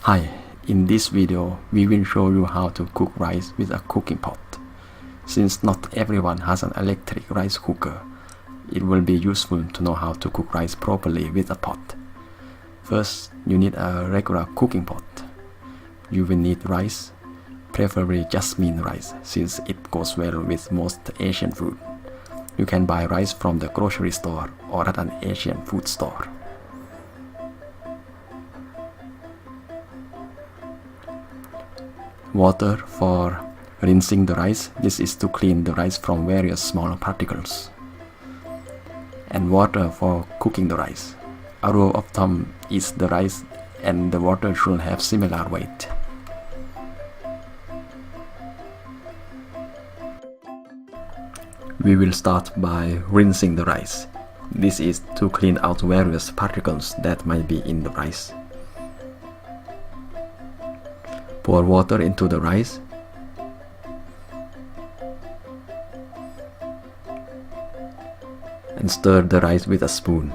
Hi, in this video we will show you how to cook rice with a cooking pot. Since not everyone has an electric rice cooker, it will be useful to know how to cook rice properly with a pot. First, you need a regular cooking pot. You will need rice, preferably jasmine rice, since it goes well with most Asian food. You can buy rice from the grocery store or at an Asian food store. Water for rinsing the rice. This is to clean the rice from various small particles. And water for cooking the rice. A rule of thumb is the rice and the water should have similar weight. We will start by rinsing the rice. This is to clean out various particles that might be in the rice. Pour water into the rice. And stir the rice with a spoon.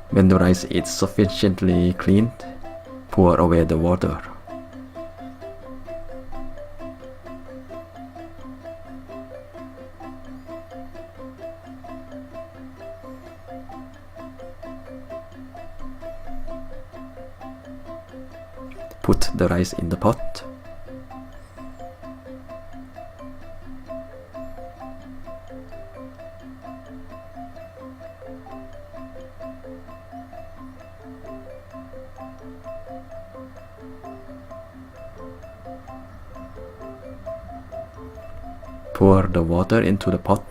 When the rice is sufficiently cleaned, pour away the water. Put the rice in the pot. Pour the water into the pot.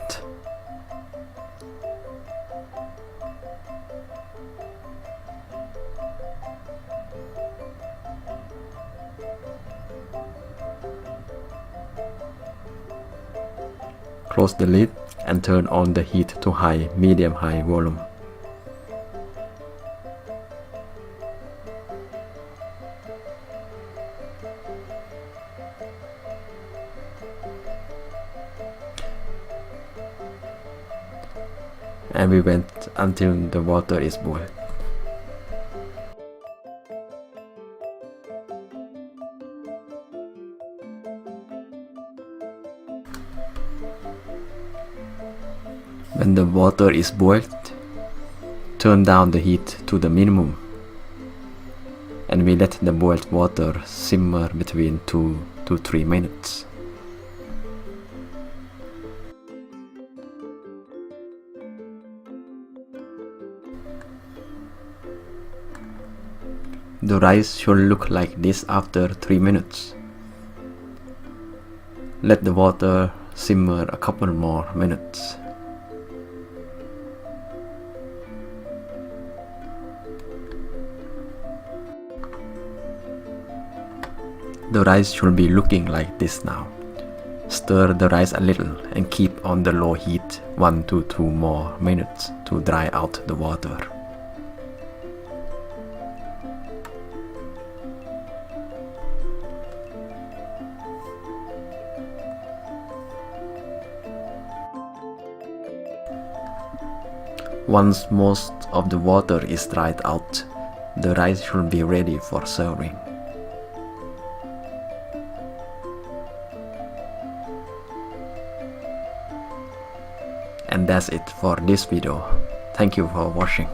Close the lid and turn on the heat to high, medium-high volume. And we wait until the water is boiled. When the water is boiled, turn down the heat to the minimum, and we let the boiled water simmer between 2 to 3 minutes. The rice should look like this after 3 minutes. Let the water simmer a couple more minutes. The rice should be looking like this now. Stir the rice a little and keep on the low heat 1 to 2 more minutes to dry out the water. Once most of the water is dried out, the rice should be ready for serving. And that's it for this video. Thank you for watching.